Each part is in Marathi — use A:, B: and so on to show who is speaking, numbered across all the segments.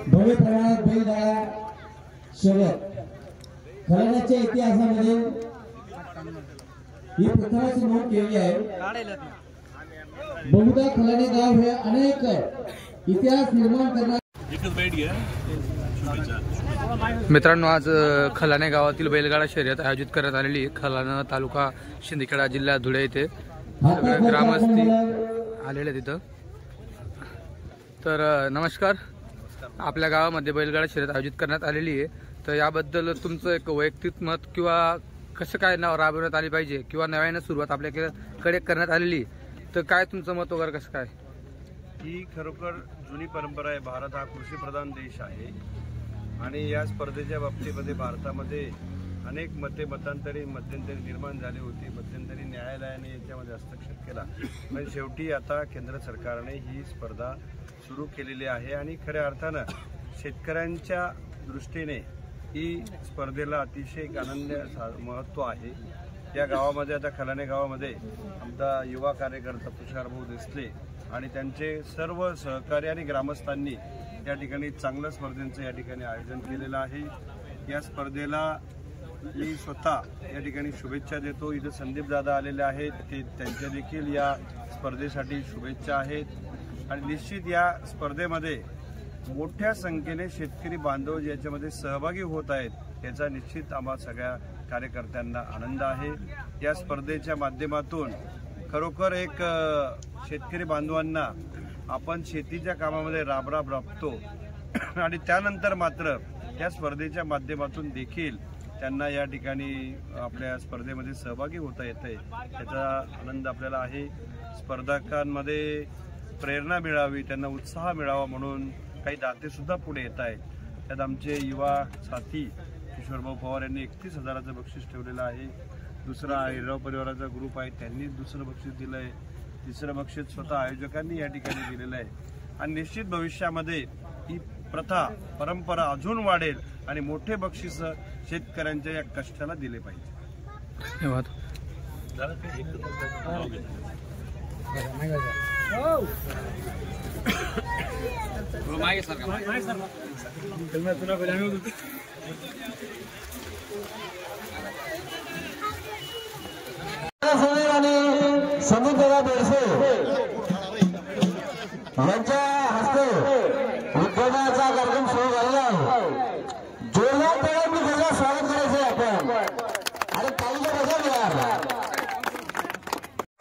A: भव्य प्रमाणात बैलगाडा शर्यत खलाण्याच्या इतिहासामध्ये ही प्रथमच नोंद केली आहे। बहुधा खलाणे गाव हे अनेक इतिहास निर्माण करणार।
B: मित्रांनो, आज खलाणे गावातील बैलगाडा शर्यत आयोजित करण्यात आलेली खलाणा तालुका शिंदखेडा जिल्हा धुळे येथे ग्रामस्थी आलेले तिथं। तर नमस्कार, आपल्या गावामध्ये बैलगाडा शर्यत आयोजित करण्यात आलेली आहे, तर याबद्दल तुमचं एक वैयक्तिक मत किंवा कसं काय नाव राबवण्यात आली पाहिजे किंवा नव्याने सुरुवात आपल्याकडे करण्यात आलेली, तर काय तुमचं मत वगैरे कसं काय?
C: ही खरोखर जुनी परंपरा आहे। भारत हा कृषीप्रधान देश आहे आणि या स्पर्धेच्या बाबतीमध्ये भारतामध्ये अनेक मध्यंतरी निर्माण झाली होती। मध्यंतरी न्यायालयाने याच्यामध्ये हस्तक्षेप केला, पण शेवटी आता केंद्र सरकारने ही स्पर्धा सुरू केलेली आहे आणि खऱ्या अर्थानं शेतकऱ्यांच्या दृष्टीने ही स्पर्धेला अतिशय आनंद महत्त्व आहे। या गावामध्ये आता खलाणे गावामध्ये आमचा युवा कार्यकर्ता तुषार भाऊ देसले आणि त्यांचे सर्व सहकारी आणि ग्रामस्थांनी या ठिकाणी चांगल्या स्पर्धेचं या ठिकाणी आयोजन केलेलं आहे। या स्पर्धेला मी स्वतः या ठिकाणी शुभेच्छा देतो। इथं संदीप दादा आलेले आहेत, ते त्यांच्या देखील या स्पर्धेसाठी शुभेच्छा आहेत आणि निश्चित या स्पर्धेमध्ये मोठ्या संख्येने शेतकरी बांधव याच्यामध्ये सहभागी होत आहेत याचा निश्चित आम्हा सगळ्या कार्यकर्त्यांना आनंद आहे। या स्पर्धेच्या माध्यमातून खरोखर एक शेतकरी बांधवांना आपण शेतीच्या कामामध्ये राबतो आणि त्यानंतर मात्र या स्पर्धेच्या माध्यमातून देखील त्यांना या ठिकाणी आपल्या स्पर्धेमध्ये सहभागी होता येते, त्याचा आनंद आपल्याला आहे। स्पर्धकांमध्ये प्रेरणा मिळावी, त्यांना उत्साह मिळावा म्हणून काही दाते सुद्धा पुढे येत आहेत। त्यात आमचे युवा साथी किशोरभाऊ पवार यांनी 31,000चं बक्षीस ठेवलेलं आहे। दुसरा हिरव परिवाराचा ग्रुप आहे, त्यांनी दुसरं बक्षीस दिलं आहे। तिसरं बक्षीस स्वतः आयोजकांनी या ठिकाणी दिलेलं आहे आणि निश्चित भविष्यामध्ये ही प्रथा परंपरा अजून वाढेल आणि मोठे बक्षीस शेतकऱ्यांच्या या कष्टाला दिले पाहिजे।
B: धन्यवाद।
A: समुद्रा बेडसे यांच्या हस्ते उद्घाटनाचा कार्यक्रम सुरू झालेला आहे। जोरदार टाळ्यांनी त्याचं स्वागत करायचं आपण आणि तालीला बजावणार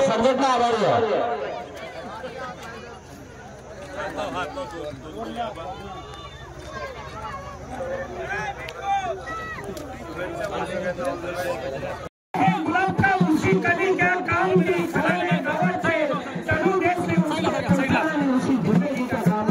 A: संघटना आभारी आहे।
D: गुलाब का उसी कली का काम भी खलाने गाँव से चलू देश से उसी जिंदगी का काम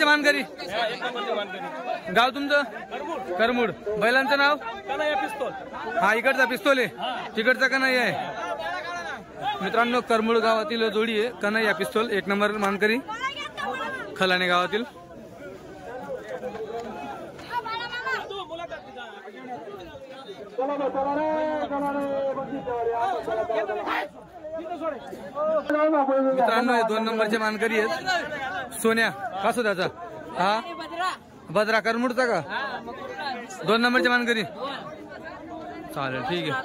B: नंबरचे मानकरी गाव तुमचं करमुड बैलांचं नाव हा इकडचा पिस्तोल आहे तिकडचा कन्हैया आहे मित्रांनो करमुड गावातील जोडी आहे कन्हैया पिस्तोल 1 नंबर मानकरी खलाणे गावातील मित्रांनो 2 नंबरचे मानकरी आहेत सोन्या कसो त्याचा हा भद्रा करमुडचा का 2 नंबरचे मानकरी चालेल ठीक आहे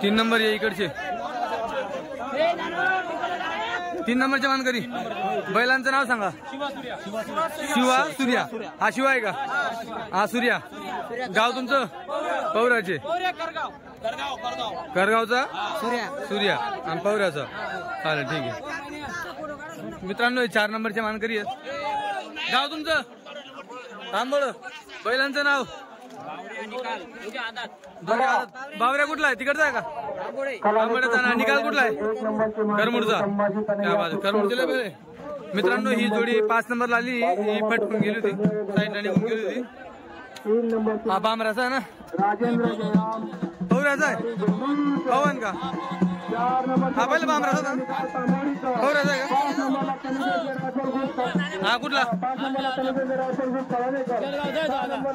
B: 3 नंबर आहे इकडचे 3 नंबरचे मानकरी बैलांचं नाव सांगा शिवा सूर्या हा शिवा आहे का हा सूर्या गाव तुमचं पौराचे करगावचा सूर्या आणि पौऱ्याचा चालेल ठीक आहे मित्रांनो 4 नंबरचे मानकरी आहेत गाव तुमचं तांबोळ बैलांचं नाव बावऱ्या कुठला आहे तिकडचा आहे का तांबोळ्याचा ना निकाल कुठला आहे करमुडचा करमुडचे लय मित्रांनो ही जोडी 5 नंबरला आली ही फटकून गेली होती साईडला निघून गेली होती हा बामराचा आहे ना पौऱ्याचा आहे पवन का हा पहिला बामराचा पौऱ्याचा आहे का हा कुठला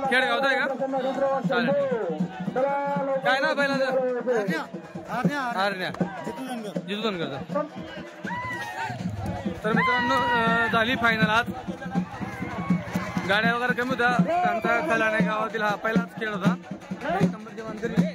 B: खेडगावचा आहे का चालेल काय ना पहिला आरण्या जितूनगरचा तर मित्रांनो झाली फायनल आज गाड्या वगैरे कमी होत्या आमचा खलाणे गावातील हा पहिलाच खेळ होता 1 नंबरचे मानकरी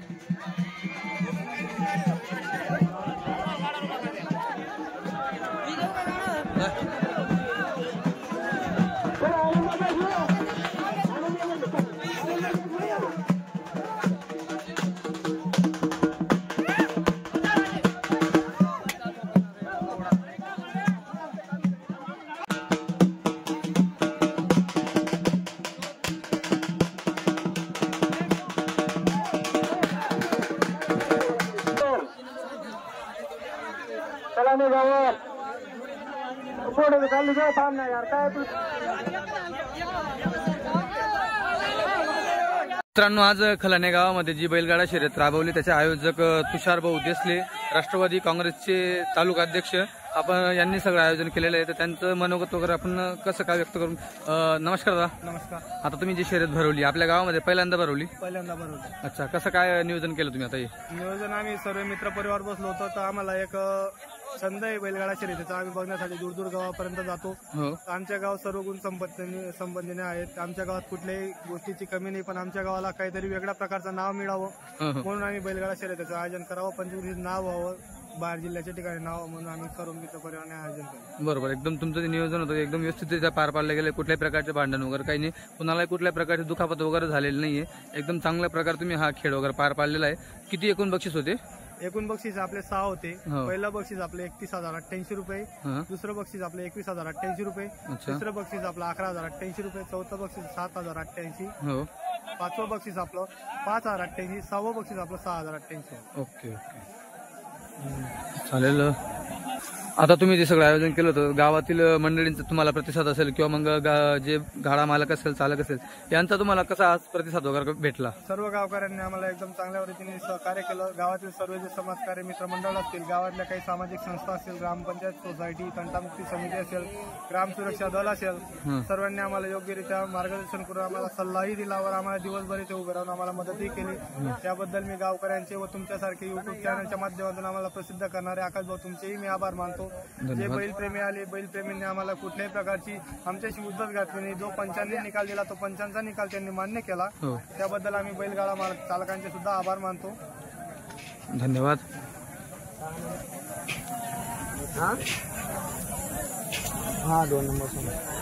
B: मित्रांनो आज खलाणे गावामध्ये जी बैलगाडा शर्यत राबवली त्याचे आयोजक तुषार भाऊ देसले राष्ट्रवादी काँग्रेसचे तालुका अध्यक्ष आपण यांनी सगळं आयोजन केलेलं आहे तर त्यांचं मनोगत वगैरे आपण कसं काय व्यक्त करून नमस्कार दादा
E: नमस्कार
B: आता तुम्ही जी शर्यत भरवली आपल्या गावामध्ये पहिल्यांदा भरवली अच्छा कसं काय नियोजन केलं तुम्ही आता हे
E: नियोजन आम्ही सर्व मित्र परिवार बसलो होतो तर आम्हाला एक छंद आहे बैलगाडा शर्यतीचा आम्ही बघण्यासाठी दूर दूर गावापर्यंत जातो आमच्या गाव सर्व गुण संपन्ने आहेत आमच्या गावात कुठल्याही गोष्टीची कमी नाही पण आमच्या गावाला काहीतरी वेगळ्या प्रकारचं नाव मिळावं म्हणून आम्ही बैलगाडा शर्यतीचं आयोजन करावं पंचकृषीत नाव व्हावं बाहेर जिल्ह्याच्या ठिकाणी नाव म्हणून आम्ही सर्व मित्र परिवाराने आयोजन केलं
B: बरोबर एकदम तुमचं जे नियोजन होतं एकदम व्यवस्थितरित्या पार पाडलं गेलं कुठल्याही प्रकारचे भांडण वगैरे काही नाही कुणालाही कुठल्याही प्रकारची दुखापत वगैरे झालेली नाहीये एकदम चांगल्या प्रकारे तुम्ही हा खेळ वगैरे पार पाडलेला आहे किती एकूण बक्षीस होते
E: एकूण बक्षीस आपले 6 होते पहिलं बक्षीस आपले 31,088 रुपये दुसरं बक्षीस आपले 21,088 रुपये तिसरं बक्षीस आपलं 11,088 रुपये चौथं बक्षीस 7,088 पाचवं बक्षीस आपलं 5,088 सहावं बक्षीस आपलं 6,088
B: ओके चालेल आता तुम्ही जे सगळं आयोजन केलं होतं गावातील मंडळींचा तुम्हाला प्रतिसाद असेल किंवा मग जे गाडा मालक असेल चालक असेल यांचा तुम्हाला कसा प्रतिसाद वगैरे भेटला
E: सर्व गावकऱ्यांनी आम्हाला एकदम चांगल्या रीतीने सहकार्य केलं गावातील सर्व जे समाजकार्य मित्रमंडळ असतील गावातल्या काही सामाजिक संस्था असतील ग्रामपंचायत सोसायटी तंटामुक्ती समिती असेल ग्राम सुरक्षा दल असेल सर्वांनी आम्हाला योग्यरित्या मार्गदर्शन करून आम्हाला सल्लाही दिला व आम्हाला दिवसभर इथे उभे राहून आम्हाला मदतही केली त्याबद्दल मी गावकऱ्यांचे व तुमच्यासारखे युट्यूब चॅनलच्या माध्यमातून आम्हाला प्रसिद्ध करणारे आकाश भाऊ तुमचेही मी आभार मानतो जे बैलप्रेमी आले बैलप्रेमींनी आम्हाला कुठल्याही प्रकारची आमच्याशी उद्धत घातली नाही जो पंचांनी निकाल दिला तो पंचांचा निकाल त्यांनी मान्य केला त्याबद्दल आम्ही बैलगाडा चालकांचे सुद्धा आभार मानतो
B: धन्यवाद
E: हा 2 नंबर